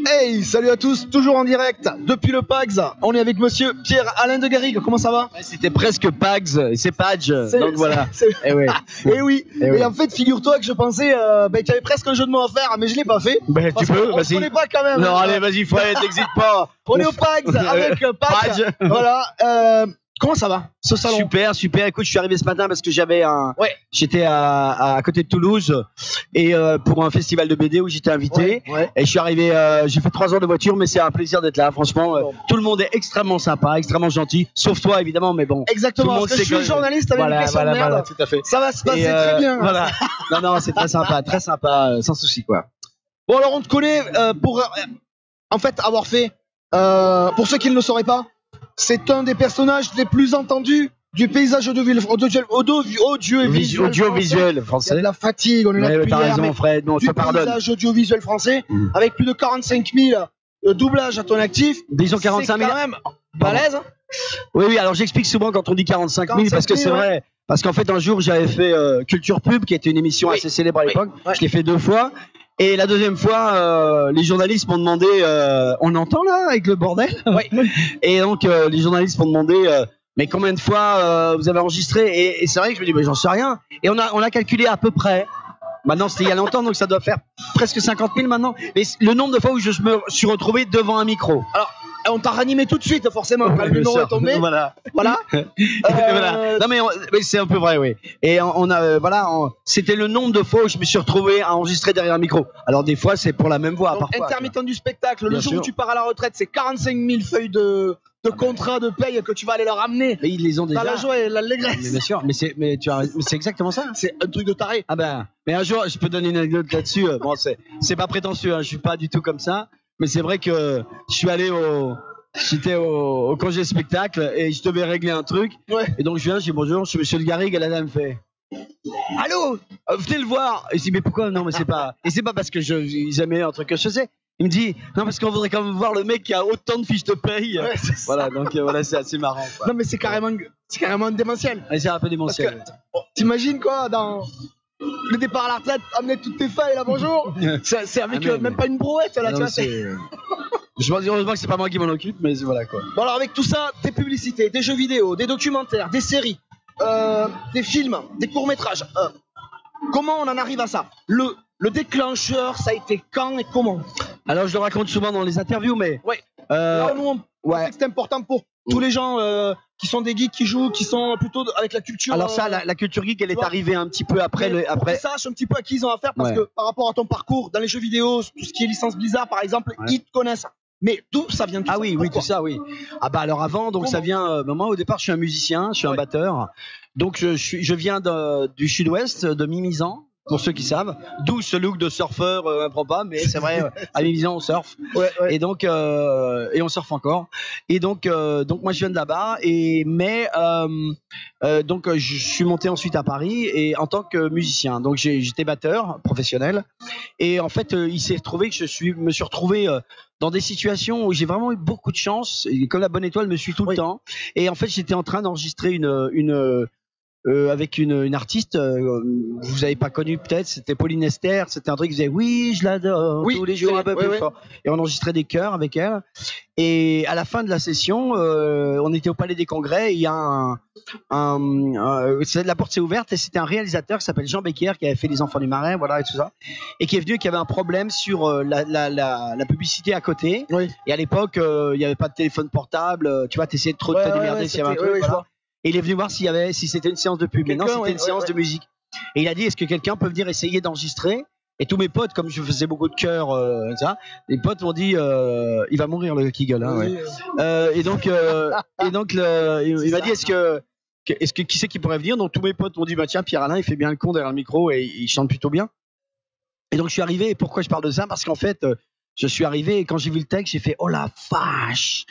Hey, salut à tous, toujours en direct depuis le PAGS. On est avec monsieur Pierre-Alain de Garrigue. Comment ça va? C'était presque PAGS, c'est Page, donc voilà. Et oui. Et en fait, figure-toi que je pensais qu'il y avait presque un jeu de mots à faire, mais je l'ai pas fait. Ben, tu peux, on vas-y. se connaît pas quand même. Non, allez, vas-y, faut aller, t'excites pas. On est au PAGS avec Page. Voilà. Comment ça va, ce salon? Super. Écoute, je suis arrivé ce matin parce que j'étais à côté de Toulouse et pour un festival de BD où j'étais invité. Ouais. Et je suis arrivé, j'ai fait 3 heures de voiture, mais c'est un plaisir d'être là. Franchement, tout le monde est extrêmement sympa, extrêmement gentil, sauf toi évidemment, mais bon. Exactement. Parce que je suis journaliste avec une question de merde. Voilà, tout à fait. Ça va se passer très bien. Voilà. Non, c'est très sympa, sans souci quoi. Bon, alors on te connaît pour en fait avoir fait, pour ceux qui ne le sauraient pas, c'est un des personnages les plus entendus du paysage audiovisuel français. Il y a de la fatigue, on est là depuis t'as hier, raison, Fred, non, du je te pardonne. paysage audiovisuel français, avec plus de 45 000 doublages à ton actif. Disons 45 000. C'est quand même balèze. Oui, alors j'explique souvent quand on dit 45 000 parce que c'est vrai. Parce qu'en fait, un jour, j'avais fait Culture Pub, qui était une émission assez célèbre à l'époque. Je l'ai fait 2 fois. Et la deuxième fois, les journalistes m'ont demandé, on entend là avec le bordel? Et donc les journalistes m'ont demandé, mais combien de fois vous avez enregistré? Et c'est vrai que je me dis, mais j'en sais rien. Et on a calculé à peu près. Maintenant, c'était il y a longtemps, donc ça doit faire presque 50 000 maintenant. Mais le nombre de fois où je me suis retrouvé devant un micro. Alors, on t'a ranimé tout de suite, forcément, quand le numéro est tombé. Voilà. Voilà. Non, mais c'est un peu vrai, oui. Et c'était le nombre de fois où je me suis retrouvé à enregistrer derrière un micro. Alors, des fois, c'est pour la même voix. Donc, parfois, intermittent du spectacle, le Bien jour sûr. où tu pars à la retraite, c'est 45 000 feuilles de contrat de paye que tu vas aller leur amener. Mais ils les ont déjà. Dans la joie et l'allégresse. Mais bien sûr, mais c'est exactement ça. C'est un truc de taré. Ah ben, mais un jour, je peux donner une anecdote là-dessus. Bon, c'est pas prétentieux, hein, je suis pas du tout comme ça. Mais c'est vrai que je suis allé j'étais au congé spectacle et je devais régler un truc. Et donc je viens, je dis bonjour, je suis monsieur de Garrigue et la dame fait allô, venez le voir. Et je dis mais pourquoi? Non, mais c'est pas. Et c'est pas parce que ils aimaient un truc que je faisais. Il me dit non, parce qu'on voudrait quand même voir le mec qui a autant de fiches de paye. Voilà, donc voilà, c'est assez marrant, quoi. Non, mais c'est carrément démentiel. C'est un peu démentiel. T'imagines quoi, dans le départ à la retraite, amener toutes tes feuilles là, bonjour. C'est avec même pas une brouette là, tu vois. Je pense heureusement que c'est pas moi qui m'en occupe, mais voilà quoi. Bon, alors avec tout ça, des publicités, des jeux vidéo, des documentaires, des séries, des films, des courts-métrages. Comment on en arrive à ça? Le déclencheur, ça a été quand et comment? Alors je le raconte souvent dans les interviews, mais là, nous, c'est important pour tous les gens qui sont des geeks, qui jouent, qui sont plutôt avec la culture. Alors ça, la culture geek, elle est arrivée un petit peu après. Pour qu'ils sachent un petit peu à qui ils ont affaire, parce que par rapport à ton parcours dans les jeux vidéo, tout ce qui est licence Blizzard par exemple, ils te connaissent. Mais d'où ça vient tout ça? Oui, tout ça, oui. Ah bah alors avant, donc ça vient. Moi au départ, je suis un musicien, je suis un batteur. Donc je viens du sud-ouest, de Mimizan. Pour ceux qui savent, d'où ce look de surfeur improbable, mais c'est vrai, à Mimizan on surfe, et donc et on surfe encore, et donc moi je viens de là-bas, donc je suis monté ensuite à Paris et en tant que musicien, donc j'étais batteur professionnel, et en fait il s'est trouvé que me suis retrouvé dans des situations où j'ai vraiment eu beaucoup de chance, et comme la bonne étoile me suit tout le temps, et en fait j'étais en train d'enregistrer avec une artiste, vous avez pas connu peut-être, c'était Pauline Esther, c'était un truc qui disait oui je l'adore tous les jours un peu plus fort, et on enregistrait des chœurs avec elle, et à la fin de la session on était au Palais des Congrès, et il y a la porte s'est ouverte et c'était un réalisateur qui s'appelle Jean Becker qui avait fait Les Enfants du Marais, voilà, et tout ça, et qui est venu, qui avait un problème sur la publicité à côté, et à l'époque il y avait pas de téléphone portable, tu vois, t'essayais de trop te démerder s'il y avait un truc, voilà. Et il est venu voir si c'était une séance de pub. Mais non, c'était une séance de musique. Et il a dit, est-ce que quelqu'un peut venir essayer d'enregistrer? Et tous mes potes, comme je faisais beaucoup de chœurs, les potes m'ont dit, il va mourir le qui gueule. Hein, et donc, il m'a dit, qui c'est qui pourrait venir? Donc tous mes potes m'ont dit, bah tiens, Pierre-Alain, il fait bien le con derrière le micro et il chante plutôt bien. Et donc je suis arrivé. Et pourquoi je parle de ça? Parce qu'en fait, je suis arrivé et quand j'ai vu le texte, j'ai fait, oh la vache!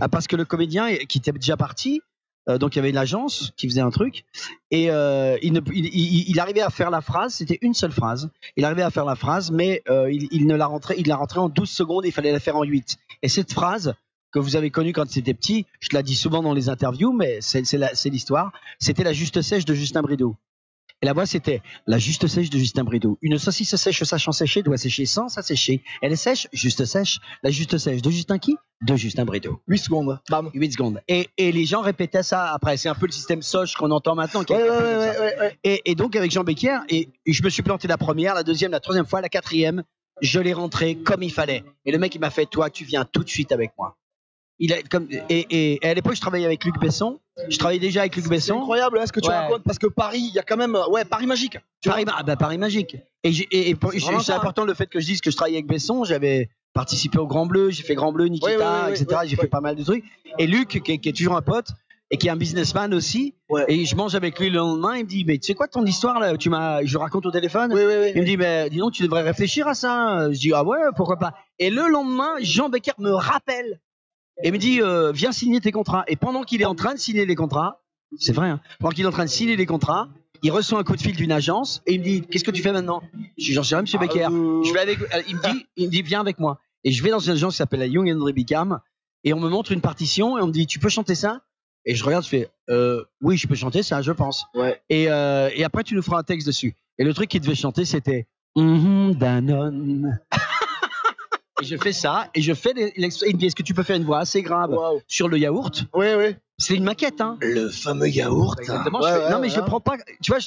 Parce que le comédien qui était déjà parti. Donc il y avait l'agence qui faisait un truc et il arrivait à faire la phrase, c'était une seule phrase, il arrivait à faire la phrase, mais il l'a rentrée en 12 secondes, il fallait la faire en 8. Et cette phrase que vous avez connue quand c'était petit, je la dis souvent dans les interviews, mais c'est l'histoire, c'était La Juste Sèche de Justin Bridoux. Et la voix, c'était la juste sèche de Justin Brideau. Une saucisse sèche sachant sécher doit sécher sans s'assécher. Elle est sèche, juste sèche. La juste sèche de Justin qui? De Justin Brideau. 8 secondes. Bam. 8 secondes. Et les gens répétaient ça après. C'est un peu le système Soch qu'on entend maintenant. Ouais. Et donc, avec Jean Becker, et je me suis planté la première, la deuxième, la troisième fois, la quatrième, je l'ai rentré comme il fallait. Et le mec, il m'a fait, toi, tu viens tout de suite avec moi. Et à l'époque, je travaillais avec Luc Besson. Je travaillais déjà avec Luc C'est Besson. incroyable ce que tu racontes, parce que Paris, il y a quand même. Ouais, Paris magique. Paris magique. C'est important le fait que je dise que je travaillais avec Besson. J'avais participé au Grand Bleu, j'ai fait Grand Bleu, Nikita, etc. J'ai fait pas mal de trucs. Et Luc, qui est toujours un pote, et qui est un businessman aussi. Ouais. Et je mange avec lui le lendemain. Il me dit, mais tu sais quoi ton histoire là? Je raconte au téléphone. Il me dit, mais dis donc, tu devrais réfléchir à ça. Je dis, ah ouais, pourquoi pas. Et le lendemain, Jean Becker me rappelle et me dit, viens signer tes contrats. Et pendant qu'il est en train de signer les contrats, c'est vrai, hein, pendant qu'il est en train de signer les contrats, il reçoit un coup de fil d'une agence et il me dit, qu'est-ce que tu fais maintenant? Je dis, j'en sais rien, monsieur Becker. Je vais avec, il me dit, viens avec moi. Et je vais dans une agence qui s'appelle la Young and Rubicam et on me montre une partition et on me dit, tu peux chanter ça? Et je regarde, je fais, oui, je peux chanter ça, je pense. Ouais. Et après, tu nous feras un texte dessus. Et le truc qu'il devait chanter, c'était Danone. Et je fais ça, et je fais il me dit, est-ce que tu peux faire une voix assez grave sur le yaourt? Oui. C'est une maquette, hein. Le fameux yaourt. Exactement. Non, mais je le prends pas. Tu vois,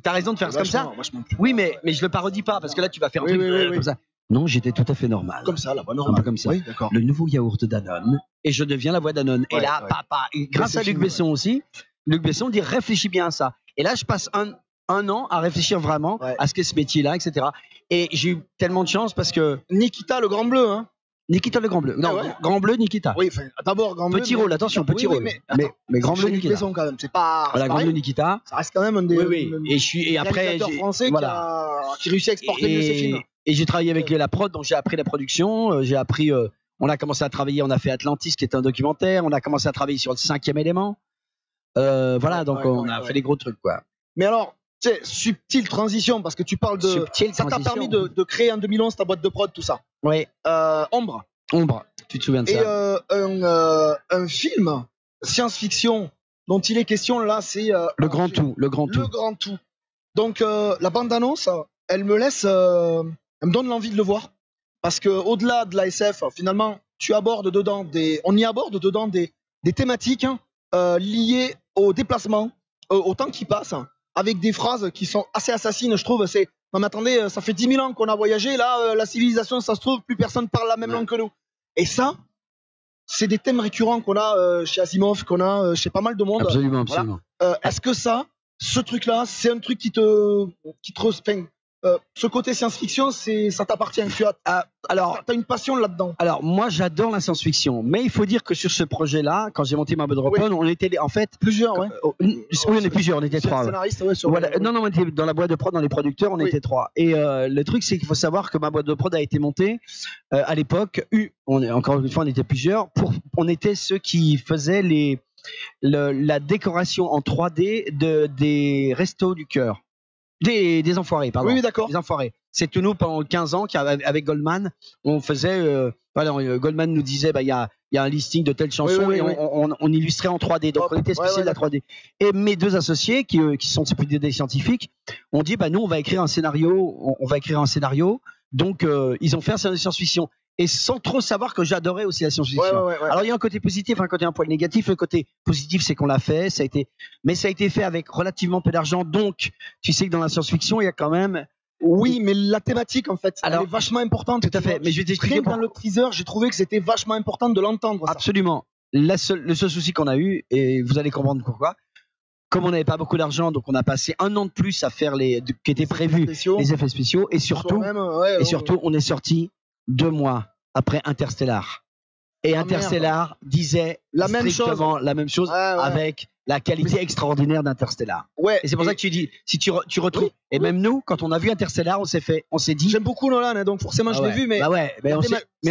t'as raison de faire comme ça. Oui, mais je le parodie pas, parce que là, tu vas faire un truc comme ça. Non, j'étais tout à fait normal. Comme ça, la voix normale. Un peu comme ça. Oui, d'accord. Le nouveau yaourt Danone, et je deviens la voix Danone. Et là, papa, et grâce à Luc Besson aussi, Luc Besson dit, réfléchis bien à ça. Et là, je passe un an à réfléchir vraiment à ce qu'est ce métier-là, etc. Et j'ai eu tellement de chance parce que... Nikita, le Grand Bleu, hein. Nikita, le Grand Bleu. Non, Grand Bleu, Nikita. Oui, d'abord Grand Bleu. Petit rôle, attention, petit rôle. Mais Grand Bleu, Nikita. Quand même. C'est pas... Voilà, Grand Bleu, Nikita. Ça reste quand même un des... Oui. Et après... français qui réussit à exporter mieux ses films. Et j'ai travaillé avec la prod, donc j'ai appris la production, j'ai appris... on a commencé à travailler, on a fait Atlantis, qui est un documentaire, on a commencé à travailler sur le 5e élément. Voilà, donc on a fait des gros trucs, quoi. Mais alors, tu sais, subtile transition, parce que tu parles de... Ça t'a permis de créer en 2011 ta boîte de prod, tout ça. Oui. Ombre, tu te souviens de ça? Et un film science-fiction dont il est question là, c'est... Le Grand Tout. Donc, la bande-annonce, elle me laisse... elle me donne l'envie de le voir. Parce que au-delà de la SF, finalement, on y aborde dedans des thématiques liées au déplacement, au temps qui passe, avec des phrases qui sont assez assassines, je trouve. C'est, non mais attendez, ça fait 10 000 ans qu'on a voyagé, là, la civilisation, ça se trouve, plus personne parle la même langue que nous. Et ça, c'est des thèmes récurrents qu'on a chez Asimov, qu'on a chez pas mal de monde. Absolument. Est-ce que ce truc-là, c'est un truc qui te ce côté science-fiction, ça t'appartient. T'as une passion là-dedans. Alors, moi, j'adore la science-fiction. Mais il faut dire que sur ce projet-là, quand j'ai monté ma boîte de prod, on était en fait... Plusieurs, oui, on était plusieurs, on était 3. Scénaristes, Non, on était dans la boîte de prod, dans les producteurs, on était 3. Et le truc, c'est qu'il faut savoir que ma boîte de prod a été montée à l'époque. Encore une fois, on était plusieurs. On était ceux qui faisaient la décoration en 3D des restos du cœur. Des enfoirés, pardon. Oui, d'accord. Des enfoirés. C'est tout nous pendant 15 ans avec Goldman. On faisait. Goldman nous disait, il y a un listing de telles chansons et on illustrait en 3D. Donc on était spécial de la 3D. Et mes deux associés, qui sont des scientifiques, ont dit, nous, on va écrire un scénario. Donc ils ont fait un scénario de science-fiction. Et sans trop savoir que j'adorais aussi la science-fiction. Alors il y a un côté positif, un côté un poil négatif. Le côté positif, c'est qu'on l'a fait, mais ça a été fait avec relativement peu d'argent. Donc, tu sais que dans la science-fiction, il y a quand même... Oui, mais la thématique, en fait, elle est vachement importante. Tout à fait. Mais je vais t'expliquer. Dans le teaser, j'ai trouvé que c'était vachement important de l'entendre. Ça. Absolument. Le seul souci qu'on a eu, et vous allez comprendre pourquoi, comme on n'avait pas beaucoup d'argent, donc on a passé 1 an de plus à faire qui étaient prévus, les effets spéciaux, et surtout, on est sorti 2 mois après Interstellar. Et Interstellar disait la même chose avec la qualité extraordinaire d'Interstellar. Ouais. Et c'est pour ça que tu dis, si tu retrouves, et même nous, quand on a vu Interstellar, on s'est dit. J'aime beaucoup Nolan, donc forcément je l'ai vu, mais.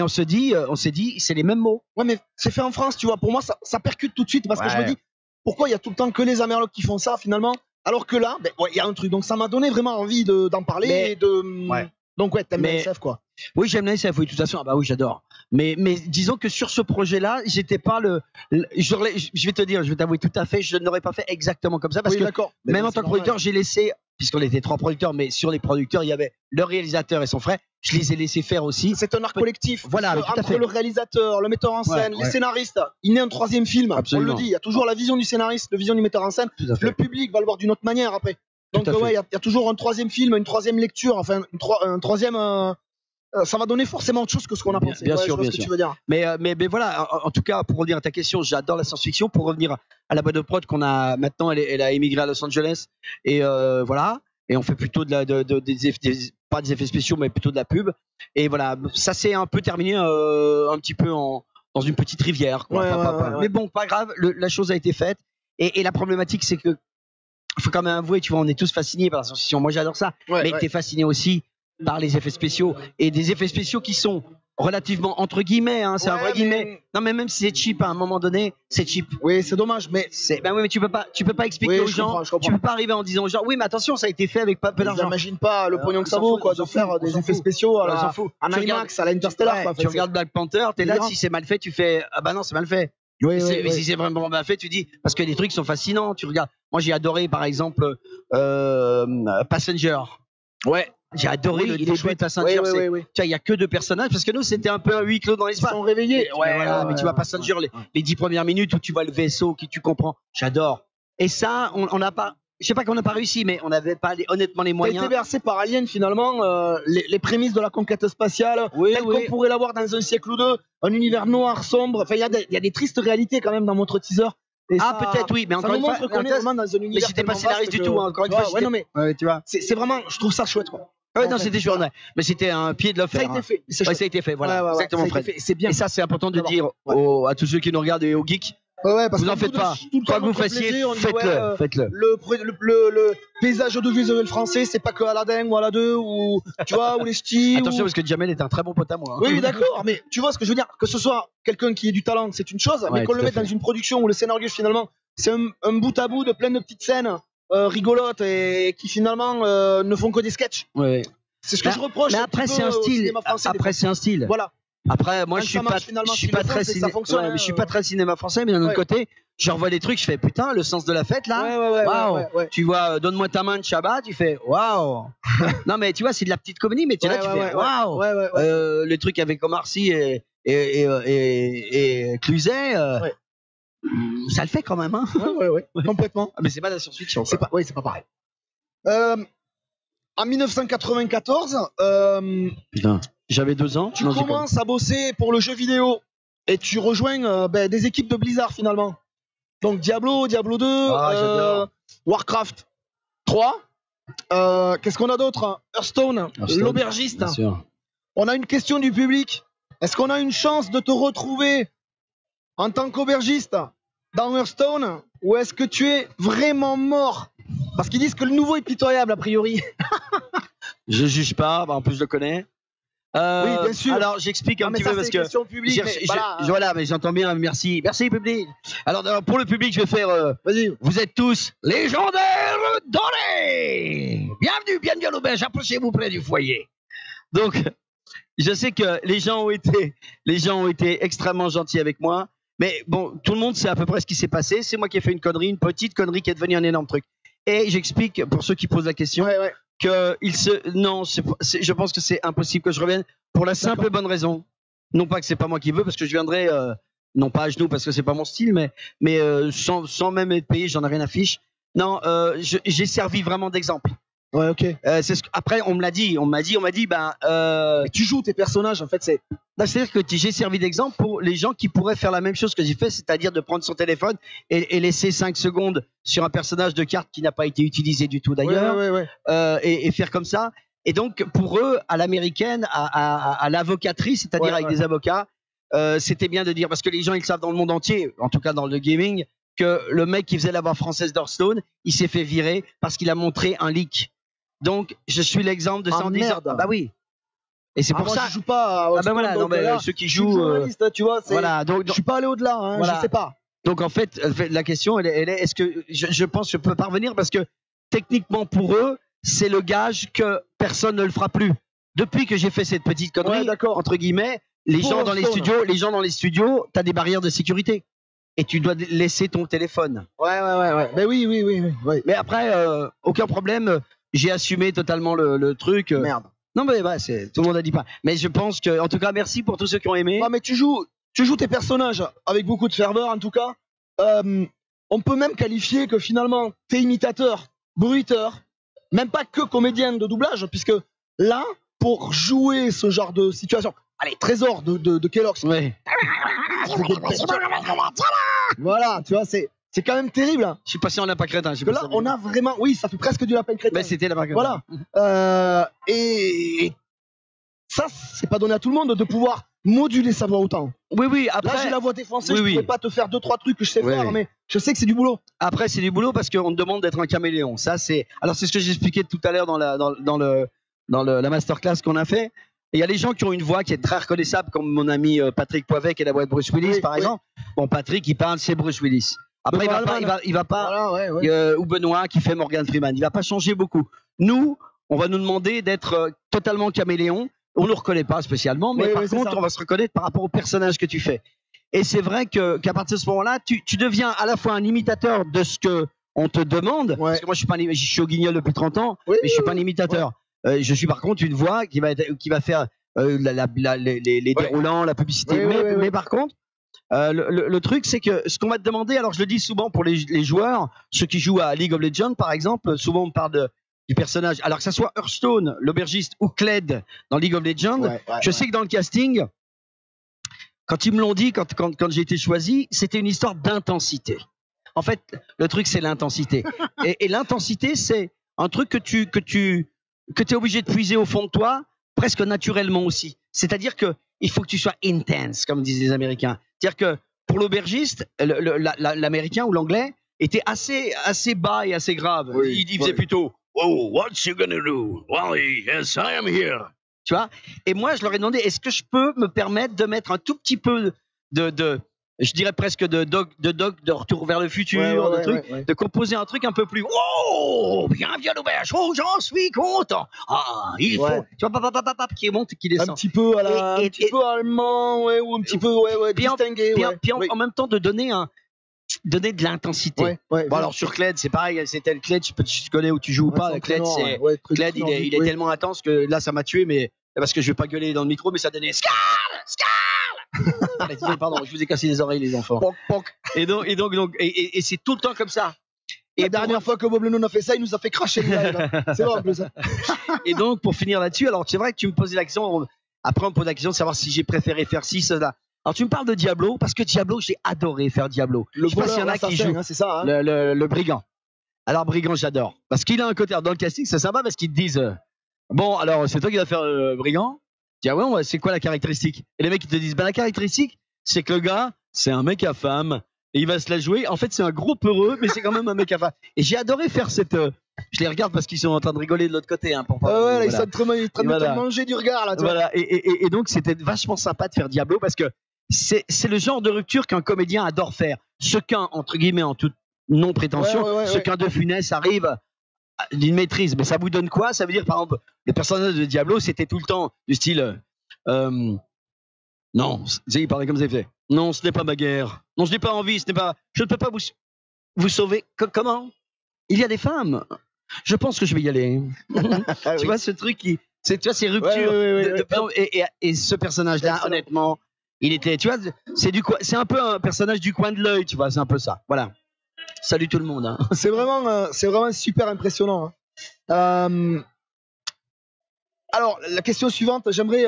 On s'est dit, c'est les mêmes mots. Ouais, mais c'est fait en France, tu vois. Pour moi, ça percute tout de suite parce que je me dis, pourquoi il y a tout le temps que les Américains qui font ça finalement, alors que là, il y a un truc. Donc ça m'a donné vraiment envie d'en parler Donc t'aimes la SF, quoi. Oui, j'aime la SF, oui, de toute façon. Oui, j'adore. Mais disons que sur ce projet-là, j'étais pas je vais t'avouer tout à fait, je ne l'aurais pas fait exactement comme ça parce que même en tant que producteur, j'ai laissé puisqu'on était 3 producteurs, mais sur les producteurs, il y avait le réalisateur et son frère. Je les ai laissés faire aussi. C'est un art collectif. Voilà, tout à entre fait. le réalisateur, le metteur en scène, les scénaristes, il naît un 3e film. Absolument. On le dit, il y a toujours la vision du scénariste, la vision du metteur en scène. Tout à fait. Le public va le voir d'une autre manière après. Donc Tout à fait. il y a toujours un 3e film, une 3e lecture, enfin un 3e. Ça va donner forcément autre chose que ce qu'on a pensé. Bien sûr, je vois bien ce que sûr. tu veux dire. Mais voilà, en tout cas, pour revenir à ta question, j'adore la science-fiction. Pour revenir à la boîte de prod qu'on a maintenant, elle a émigré à Los Angeles. Et voilà. Et on fait plutôt pas des effets spéciaux, mais plutôt de la pub. Et voilà, ça s'est un peu terminé un petit peu dans une petite rivière. Quoi. Ouais. Mais bon, pas grave, la chose a été faite. Et la problématique, c'est que faut quand même avouer, tu vois, on est tous fascinés par la science-fiction. Moi, j'adore ça. Mais t'es fasciné aussi par les effets spéciaux. Et des effets spéciaux qui sont relativement entre guillemets, hein, c'est un vrai guillemet. Non, mais même si c'est cheap, à un moment donné, c'est cheap. Oui, c'est dommage, mais Ben oui, mais tu peux pas expliquer aux gens. je comprends. Tu peux pas arriver en disant aux gens, oui, mais attention, ça a été fait avec pas peu d'argent. J'imagine pas le pognon que ça vaut, quoi, de faire des effets spéciaux en IMAX, à l'Interstellar. Tu regardes Black Panther, t'es là, si c'est mal fait, tu fais, ah bah non, c'est mal fait. Si c'est vraiment mal fait, tu dis, parce que les trucs sont fascinants. Tu regardes. Moi, j'ai adoré, par exemple, Passenger. Ouais. J'ai adoré le début de Passenger. Tu vois, il y a que 2 personnages parce que nous, c'était un peu un huis clos dans l'espace. Ils sont réveillés. Mais tu vois Passenger, les 10 premières minutes où tu vois le vaisseau, qui tu comprends. J'adore. Et ça, on n'a pas. Je sais pas qu'on n'a pas réussi, mais on n'avait pas honnêtement les moyens. Ça a été versé par Alien finalement, les prémices de la conquête spatiale, telles qu'on pourrait l'avoir dans un siècle ou deux, un univers noir, sombre. Enfin, il y a des tristes réalités quand même dans votre teaser. Et peut-être oui, mais encore une fois, qu'on est vraiment dans un univers. Mais j'étais pas scénariste du tout, hein, encore une fois. Tu vois. C'est vraiment, je trouve ça chouette, quoi. Non, c'était chouette, mais c'était un pied de le faire. Ça a été fait. Ça a été fait, voilà. Exactement, Fred. C'est bien. Et ça, c'est important de dire à tous ceux qui nous regardent et aux geeks. Parce vous en faites pas. Quoi que vous fassiez, faites-le. Le paysage audiovisuel français, c'est pas que Aladdin ou Aladdin ou tu vois ou les ch'tis. Attention parce que Jamel est un très bon pote à moi. Hein. Oui, d'accord, mais tu vois ce que je veux dire, que ce soit quelqu'un qui ait du talent, c'est une chose, mais qu'on le mette dans une production où le scénario finalement, c'est un bout à bout de plein de petites scènes rigolotes et qui finalement ne font que des sketchs. Ouais. C'est ce que je reproche. Mais après c'est un style. Après c'est un style. Voilà. Après, moi, je suis pas très cinéma français, mais d'un autre côté, je revois des trucs, je fais putain, le sens de la fête là. Ouais. Tu vois, donne-moi ta main de Shabbat, tu fais waouh. Non, mais tu vois, c'est de la petite comédie, mais tu là, tu fais waouh. Les trucs avec Omar Sy et Cluzet, ça le fait quand même, hein. Ouais, complètement. Mais c'est pas de la science-fiction. C'est pas pareil. En 1994, putain. J'avais 2 ans. Tu commences à bosser pour le jeu vidéo et tu rejoins des équipes de Blizzard finalement. Donc Diablo 2, Warcraft 3. Qu'est-ce qu'on a d'autre? Hearthstone, l'aubergiste. On a une question du public. Est-ce qu'on a une chance de te retrouver en tant qu'aubergiste dans Hearthstone ou est-ce que tu es vraiment mort? Parce qu'ils disent que le nouveau est pitoyable a priori. Je juge pas, en plus je le connais. Oui, bien sûr. Alors, j'explique un petit peu parce que voilà, mais j'entends bien. Merci public. Alors, pour le public, je vais faire. Vas-y. Vous êtes tous légendaires dorés. Bienvenue à l'auberge. Approchez-vous près du foyer. Donc, je sais que les gens ont été extrêmement gentils avec moi. Mais bon, tout le monde sait à peu près ce qui s'est passé. C'est moi qui ai fait une petite connerie qui est devenue un énorme truc. Et j'explique pour ceux qui posent la question. Je pense que c'est impossible que je revienne pour la simple et bonne raison. Non pas que c'est pas moi qui veux, parce que je viendrai, non pas à genoux parce que c'est pas mon style, mais sans même être payé, j'en ai rien à fiche. Non, j'ai servi vraiment d'exemple. Ouais, ok. Après, on m'a dit, tu joues tes personnages, en fait, c'est-à-dire que j'ai servi d'exemple pour les gens qui pourraient faire la même chose que j'ai fait, c'est-à-dire de prendre son téléphone et laisser 5 secondes sur un personnage de carte qui n'a pas été utilisé du tout d'ailleurs, et faire comme ça. Et donc, pour eux, à l'américaine, à l'avocatrice, c'est-à-dire avec des avocats, c'était bien de dire, parce que les gens, ils savent dans le monde entier, en tout cas dans le gaming, que le mec qui faisait la voix française d'Hearthstone, il s'est fait virer parce qu'il a montré un leak. Donc, je suis l'exemple de ça en disant, bah oui. Et c'est pour ça. Je joue pas. Ceux qui jouent. Tu vois, voilà. Donc, je suis pas allé au-delà. Hein, voilà. Je sais pas. Donc en fait, la question, elle est, est-ce que je pense que je peux parvenir parce que techniquement pour eux, c'est le gage que personne ne le fera plus. Depuis que j'ai fait cette petite connerie, entre guillemets, les gens dans les studios, t'as des barrières de sécurité. Et tu dois laisser ton téléphone. Ouais. Mais oui. Mais après, aucun problème. j'ai assumé totalement le truc. Merde. Non, mais bah, tout le monde a dit pas. Mais je pense que, en tout cas, merci pour tous ceux qui ont aimé. Ouais, mais tu joues tes personnages avec beaucoup de ferveur, en tout cas. On peut même qualifier que finalement, t'es imitateur, bruiteur, même pas que comédien de doublage, puisque là, pour jouer ce genre de situation, allez, Trésor de Kellogg's. Ouais. Voilà, tu vois, c'est quand même terrible. Hein. Je suis passé en lapin crétin. Parce que là, on a vraiment, oui, ça fait presque du lapin crétin. Mais c'était lapin crétin. Voilà. Et ça, c'est pas donné à tout le monde de pouvoir moduler sa voix autant. Oui, après. Là, j'ai la voix défoncée, Oui, je pourrais pas te faire 2-3 trucs que je sais faire, mais je sais que c'est du boulot. Après, c'est du boulot parce qu'on te demande d'être un caméléon. Ça, alors, c'est ce que j'expliquais tout à l'heure dans la masterclass qu'on a fait. Il y a les gens qui ont une voix qui est très reconnaissable, comme mon ami Patrick Poivet qui a la voix de Bruce Willis, par exemple. Bon, Patrick, il parle, c'est Bruce Willis. Après, il va pas, ou Benoît qui fait Morgan Freeman. Il va pas changer beaucoup. Nous, on va nous demander d'être totalement caméléon. On ne nous reconnaît pas spécialement, mais par contre, on va se reconnaître par rapport au personnage que tu fais. Et c'est vrai qu'à partir de ce moment-là, tu deviens à la fois un imitateur de ce que on te demande. Parce que moi, je suis au Guignol depuis 30 ans, mais je suis pas un imitateur. Je suis par contre une voix qui va faire les déroulants, la publicité. Mais par contre, le truc, c'est que ce qu'on va te demander, alors je le dis souvent pour les joueurs, ceux qui jouent à League of Legends, par exemple, souvent on parle du personnage, alors que ça soit Hearthstone, l'aubergiste ou Kled dans League of Legends, je sais que dans le casting, quand ils me l'ont dit, quand j'ai été choisi, c'était une histoire d'intensité. En fait, le truc, c'est l'intensité. Et l'intensité, c'est un truc que tu es obligé de puiser au fond de toi, presque naturellement aussi. C'est-à-dire que il faut que tu sois intense, comme disent les Américains. C'est-à-dire que pour l'aubergiste, l'Américain ou l'Anglais était assez bas et assez grave. Il faisait plutôt "Oh, what's you gonna do? Well, yes, I am here." Tu vois? Et moi, je leur ai demandé, est-ce que je peux me permettre de mettre un tout petit peu je dirais presque de retour vers le futur, de composer un truc un peu plus. Oh, bienvenue à l'auberge. Oh, j'en suis content. Ah, il faut. Tu vois, papa, qui monte, qui descend. Un petit peu un petit peu allemand, ou un petit peu, distingué. Puis en même temps de donner de l'intensité. Bon, alors sur Kled, c'est pareil, c'était le Kled, tu connais où tu joues ou pas. Kled, Kled, il est tellement intense que là, ça m'a tué, mais parce que je vais pas gueuler dans le micro, mais ça donnait Scarl. Pardon, je vous ai cassé les oreilles, les enfants. Et donc, c'est tout le temps comme ça. Et la dernière fois que Bob Lennon a fait ça, il nous a fait cracher le live. C'est vrai en plus. Et donc, pour finir là-dessus, alors c'est vrai que tu me posais la question. Après, on me pose la question de savoir si j'ai préféré faire ci, cela. Alors, tu me parles de Diablo, parce que Diablo, j'ai adoré faire Diablo. Le voleur, il y en a qui jouent, c'est ça. Hein. Le brigand. Alors, brigand, j'adore. Parce qu'il a un côté, dans le casting, c'est sympa parce qu'ils te disent bon, alors, c'est toi qui vas faire le brigand. Tu dis, ah ouais, c'est quoi la caractéristique? Et les mecs, ils te disent, la caractéristique, c'est que le gars, c'est un mec à femme, et il va se la jouer. En fait, c'est un gros peureux, mais c'est quand même un mec à femme. Et j'ai adoré faire cette. Je les regarde parce qu'ils sont en train de rigoler de l'autre côté. Hein, pour pas, ils sont en train de manger du regard, là. Voilà. Et donc, c'était vachement sympa de faire Diablo parce que c'est le genre de rupture qu'un comédien adore faire. Ce qu'un, entre guillemets, en toute non-prétention, ce qu'un De Funès arrive d'une maîtrise. Mais ça vous donne quoi? Ça veut dire, par exemple, le personnage de Diablo, c'était tout le temps du style non, il parlait comme ça, il fait non, ce n'est pas ma guerre. Non, je n'ai pas envie, je ne peux pas vous sauver. Comment? Il y a des femmes. Je pense que je vais y aller. Tu vois, ce truc tu vois, ces ruptures. Et ce personnage-là, honnêtement, il était, tu vois, c'est un peu un personnage du coin de l'œil, tu vois, c'est un peu ça. Voilà. Salut tout le monde. Hein. C'est vraiment super impressionnant. Hein. Alors, la question suivante, j'aimerais.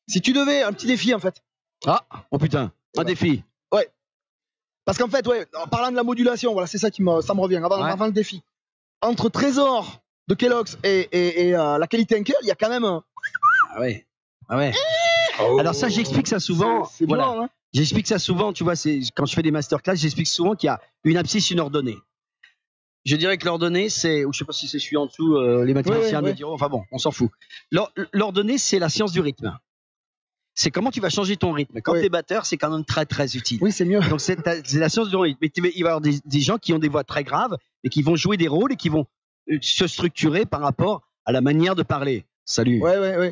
Si tu devais. Un petit défi, en fait. Ah, oh putain, un défi. Ouais. Parce qu'en fait, en parlant de la modulation, voilà, c'est ça ça me revient, avant le défi. Entre Trésor de Kellogg's et la qualité Henkel, il y a quand même. Ah ouais. Alors, ça, j'explique ça souvent. C'est voilà. Hein. J'explique ça souvent, tu vois, quand je fais des masterclass, j'explique souvent qu'il y a une abscisse, une ordonnée. Je dirais que l'ordonnée, c'est, ou je sais pas si c'est celui en dessous, les mathématiciens me diront, enfin bon, on s'en fout. L'ordonnée, c'est la science du rythme. C'est comment tu vas changer ton rythme. Quand tu es batteur, c'est quand même très très utile. Oui, c'est mieux. Donc c'est la science du rythme. Mais il va y avoir des gens qui ont des voix très graves et qui vont jouer des rôles et qui vont se structurer par rapport à la manière de parler. Salut.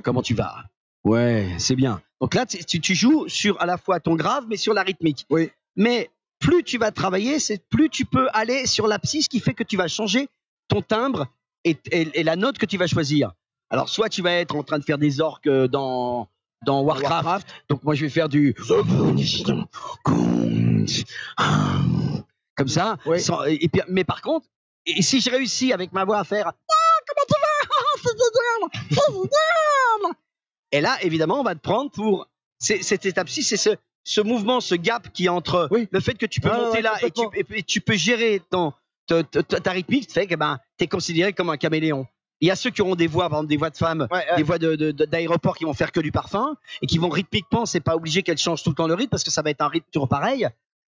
Comment tu vas? Ouais, c'est bien. Donc là, tu joues sur à la fois ton grave, mais sur la rythmique. Oui. Mais plus tu vas travailler, plus tu peux aller sur l'abscisse qui fait que tu vas changer ton timbre et la note que tu vas choisir. Alors, soit tu vas être en train de faire des orques dans Warcraft. Donc, moi, je vais faire du comme ça. Oui. Mais par contre, et si je réussis avec ma voix à faire comment tu vas, et là, évidemment, on va te prendre pour cette étape-ci, c'est ce mouvement, ce gap qui est entre le fait que tu peux monter là et tu peux gérer ta rythmique, fait que tu es considéré comme un caméléon. Il y a ceux qui auront des voix, par exemple des voix de femmes, des voix d'aéroport qui vont faire que du parfum et qui vont rythmiquement, c'est pas obligé qu'elles changent tout le temps le rythme parce que ça va être un rythme toujours pareil.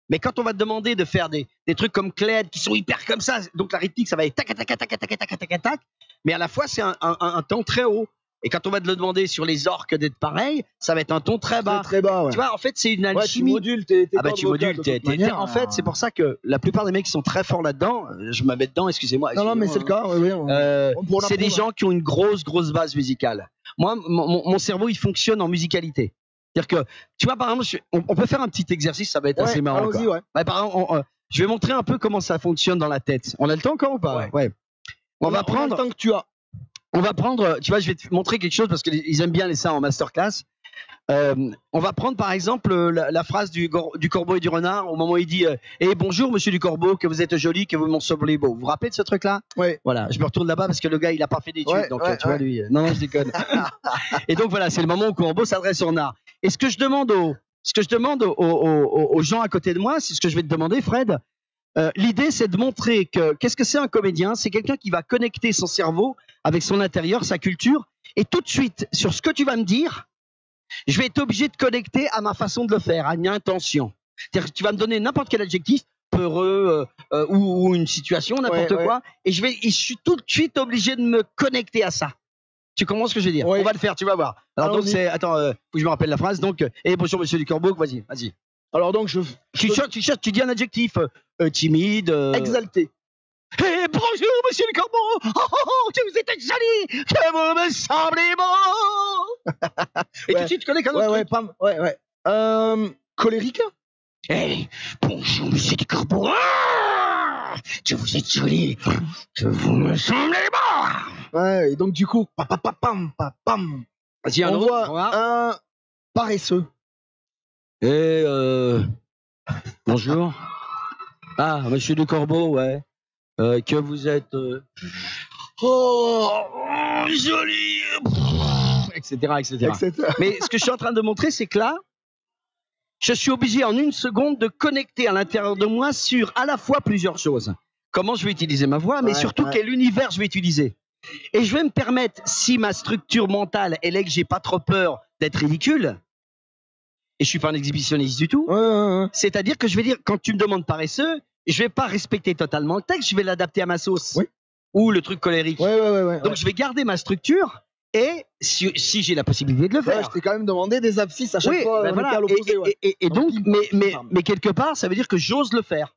Mais quand on va te demander de faire des trucs comme Cled qui sont hyper comme ça, donc la rythmique ça va être tac tac tac tac tac tac tac tac tac, mais à la fois c'est un ton très haut. Et quand on va te le demander sur les orques d'être pareil, ça va être un ton très bas. Très bas, ouais. Tu vois, en fait, c'est une alchimie. Tu modules tes tu modules. En fait, c'est pour ça que la plupart des mecs qui sont très forts là-dedans, je me mets dedans, excusez-moi. Non, mais c'est le cas. C'est des gens qui ont une grosse base musicale. Moi, mon cerveau, il fonctionne en musicalité. C'est-à-dire que, tu vois, par exemple, on peut faire un petit exercice, ça va être assez marrant. Par exemple, je vais montrer un peu comment ça fonctionne dans la tête. On a le temps encore ou pas? Ouais. On va prendre. Le temps que tu as. On va prendre, tu vois, je vais te montrer quelque chose parce qu'ils aiment bien les ça en masterclass. On va prendre par exemple la phrase du corbeau et du renard au moment où il dit bonjour monsieur du corbeau, que vous êtes joli, que vous m'en semblez beau. Vous vous rappelez de ce truc-là? Oui. Voilà, je me retourne là-bas parce que le gars il a pas fait d'études, donc tu vois lui. Non, je déconne. Et donc voilà, c'est le moment où le corbeau s'adresse au renard. Et ce que je demande aux gens à côté de moi, c'est ce que je vais te demander, Fred. L'idée, c'est de montrer qu'est-ce que c'est un comédien? C'est quelqu'un qui va connecter son cerveau avec son intérieur, sa culture, et tout de suite, sur ce que tu vas me dire, je vais être obligé de connecter à ma façon de le faire, à une intention. C'est-à-dire que tu vas me donner n'importe quel adjectif, peureux ou une situation, n'importe quoi, et je suis tout de suite obligé de me connecter à ça. Tu comprends ce que je veux dire? On va le faire, tu vas voir. Alors donc c'est, attends, faut que je me rappelle la phrase. Donc, bonjour Monsieur du Corbeau, vas-y. Alors donc tu dis un adjectif timide, exalté. Bonjour Monsieur le Corbeau, que vous êtes joli, que vous me semblez beau. Et tout de suite tu connais qu'un autre truc. Colérique. Bonjour Monsieur le Corbeau, que vous êtes joli, que vous me semblez beau. Ouais, et donc du coup, pam. Vas-y, on voit un paresseux. Bonjour. Monsieur du Corbeau, que vous êtes joli, etc. Mais ce que je suis en train de montrer, c'est que là, je suis obligé en une seconde de connecter à l'intérieur de moi sur à la fois plusieurs choses. Comment je vais utiliser ma voix, mais surtout quel univers je vais utiliser. Et je vais me permettre, si ma structure mentale est que j'ai pas trop peur d'être ridicule, et je suis pas un exhibitionniste du tout, c'est-à-dire que je vais dire, quand tu me demandes paresseux, je vais pas respecter totalement le texte, je vais l'adapter à ma sauce. Ou le truc colérique. Donc je vais garder ma structure, et si j'ai la possibilité de le faire. Je t'ai quand même demandé des abscisses à chaque fois. Et donc, mais quelque part, ça veut dire que j'ose le faire.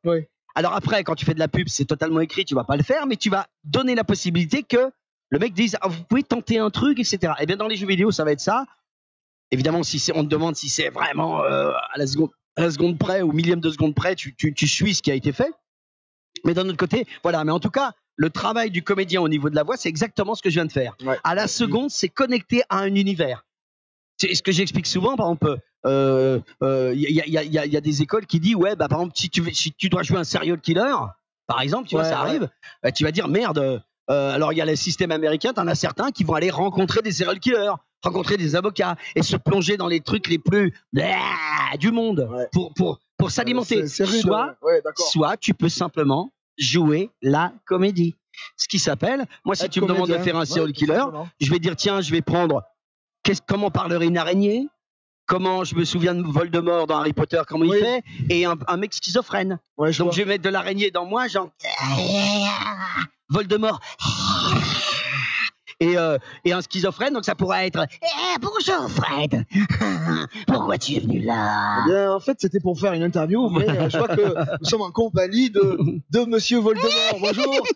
Alors après, quand tu fais de la pub, c'est totalement écrit, tu vas pas le faire, mais tu vas donner la possibilité que le mec dise vous pouvez tenter un truc, etc. Et bien dans les jeux vidéo, ça va être ça. Évidemment, on te demande si c'est vraiment à la seconde près, au millième de seconde près, tu suis ce qui a été fait. Mais d'un autre côté, voilà. Mais en tout cas, le travail du comédien au niveau de la voix, c'est exactement ce que je viens de faire. À la seconde, c'est connecté à un univers. C'est ce que j'explique souvent, par exemple. Y a des écoles qui disent par exemple, si tu dois jouer un serial killer, par exemple, tu vois, ça arrive, tu vas dire merde. Alors il y a le système américain, t'en as certains qui vont aller rencontrer des serial killers, rencontrer des avocats et se plonger dans les trucs les plus du monde pour s'alimenter. Soit tu peux simplement jouer la comédie. Ce qui s'appelle, moi si tu me demandes de faire un serial killer, je vais dire tiens, je vais prendre comment parlerait une araignée, comment je me souviens de Voldemort dans Harry Potter, comment il fait, et un mec schizophrène. Donc je vais mettre de l'araignée dans moi, genre Voldemort. Et un schizophrène, donc ça pourrait être bonjour Fred, pourquoi tu es venu là? Eh bien, en fait, c'était pour faire une interview, mais je crois que nous sommes en compagnie de Monsieur Voldemort. Bonjour.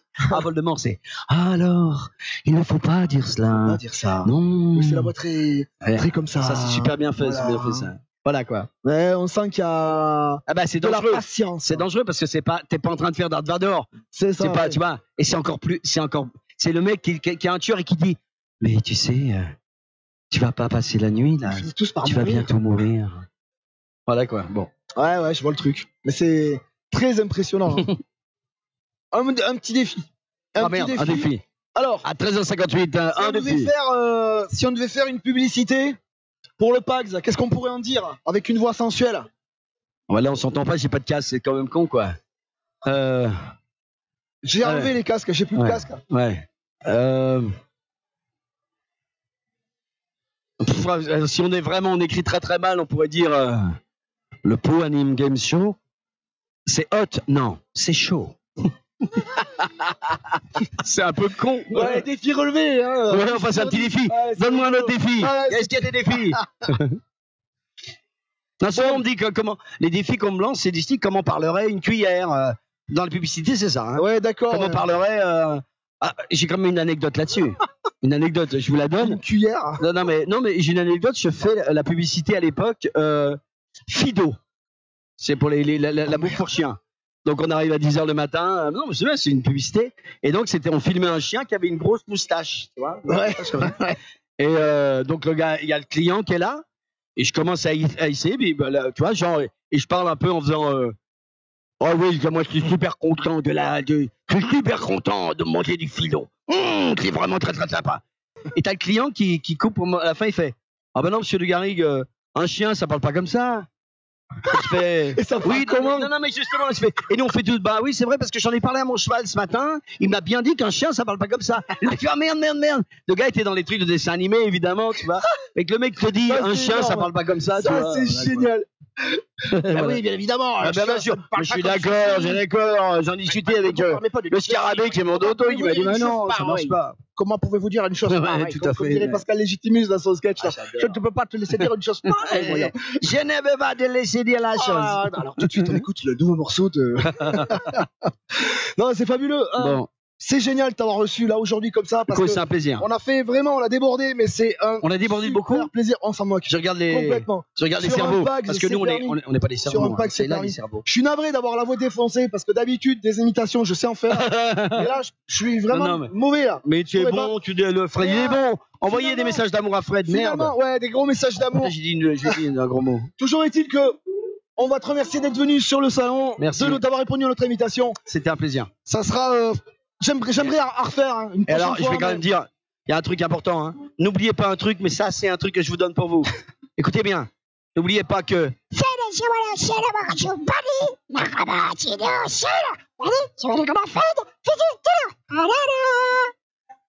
Voldemort, c'est alors, il ne faut pas dire cela. Pas dire ça. Non. C'est la voix très comme ça. Ça, c'est super bien fait, c'est bien fait ça. Voilà quoi. Ouais, on sent qu'il y a Ah bah c'est de la dangereux. patience. C'est dangereux parce que t'es pas en train de faire Darth Vader. C'est ça. C'est pas, ouais. tu vois. Et c'est le mec qui a un tueur et qui dit, mais tu sais, tu vas pas passer la nuit là. Ils finissent tous par Tu vas mourir. bientôt mourir. Voilà quoi. Bon. Ouais, je vois le truc. Mais c'est très impressionnant. hein. un petit défi. Ah merde, un défi. Alors, À 13h58, si on devait faire une publicité pour le PAX, qu'est-ce qu'on pourrait en dire avec une voix sensuelle? Voilà, on s'entend pas, j'ai pas de casque, c'est quand même con quoi. J'ai enlevé les casques, j'ai plus de Ouais. casque. Ouais. Si on écrit très très mal, on pourrait dire le Pau Anime Game Show. C'est hot, non, c'est chaud. C'est un peu con. Ouais, défi relevé. Hein. Ouais, enfin, c'est un petit défi. Ouais, c'est Donne-moi un autre défi. Ouais, Est-ce qu'il y a des défis? Non, souvent on me dit que les défis qu'on me lance, c'est des styles comment parlerait une cuillère. Dans la publicité, c'est ça. Hein. Ouais, d'accord. Comment parlerait. J'ai quand même une anecdote là-dessus. Une anecdote, je vous la donne. Une cuillère. Non, mais j'ai une anecdote. Je fais la publicité à l'époque. Fido. C'est pour la bouffe pour chien. Donc on arrive à 10h le matin. Non, mais c'est vrai, c'est une publicité. Et donc on filmait un chien qui avait une grosse moustache. Tu vois, Ouais. Et donc le gars, il y a le client qui est là. Et je commence à essayer. Puis, tu vois, genre, et je parle un peu en faisant. Oh oui, moi je suis super content je suis super content de manger du Fido. C'est vraiment très très sympa. Et t'as le client qui coupe à la fin, il fait ah ben non, monsieur de Garrigue, un chien ça parle pas comme ça. Je fais Et ça parle oui, comment? non, mais justement, je fais et nous on fait tout. Bah oui, c'est vrai parce que j'en ai parlé à mon cheval ce matin. Il m'a bien dit qu'un chien ça parle pas comme ça. Il m'a dit ah merde. Le gars était dans les trucs de dessin animé évidemment, tu vois. Et que le mec te dit Ça, un c'est chien ça énorme. parle pas comme ça. Ça, tu vois, c'est voilà, génial. Voilà. Oui, bien évidemment. Ah ben bien sûr, mais je suis d'accord, j'en discutais avec le scarabée qui est mon dodo, qui m'a dit mais non, ça marche pas. Comment pouvez-vous dire une chose Ouais, pareille? tout à Comme fait, dirait ouais. Pascal Légitimus dans son sketch. là. Ah, Je ne peux pas te laisser dire une chose pareille. voyons. Je ne veux pas te laisser dire la chose. Ah, alors tout de suite, on écoute le nouveau morceau de. Non, c'est fabuleux. Hein. Bon, C'est génial de t'avoir reçu là aujourd'hui comme ça. Parce écoute, que c'est un plaisir. on a fait vraiment, on a débordé, mais c'est un. On a débordé super beaucoup. plaisir. On s'en moque. Je regarde les Complètement. Sur un cerveaux. pack, Parce que c'est nous, permis. on n'est pas des Sur cerveaux. un pack, C'est c'est là permis. les cerveaux. Je suis navré d'avoir la voix défoncée parce que d'habitude, des imitations, je sais en faire. Mais là, je suis vraiment Non, mais- mauvais là. Mais tu es Ouais, bon, le Fred, il est bon. Envoyez des Finalement- messages d'amour à Fred, merde. Finalement, ouais, des gros messages d'amour. J'ai dit un gros mot. Toujours est-il que on va te remercier d'être venu sur le salon, Merci. d'avoir répondu à notre invitation. C'était un plaisir. Ça sera, j'aimerais à refaire hein, une Et prochaine alors, je fois, vais quand mais- même dire, il y a un truc important. Hein. N'oubliez pas un truc, mais ça, c'est un truc que je vous donne pour vous. Écoutez bien. N'oubliez pas que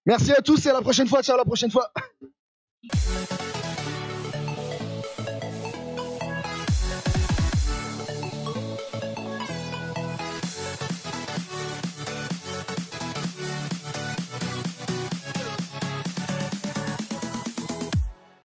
Merci à tous et à la prochaine fois. Ciao, à la prochaine fois.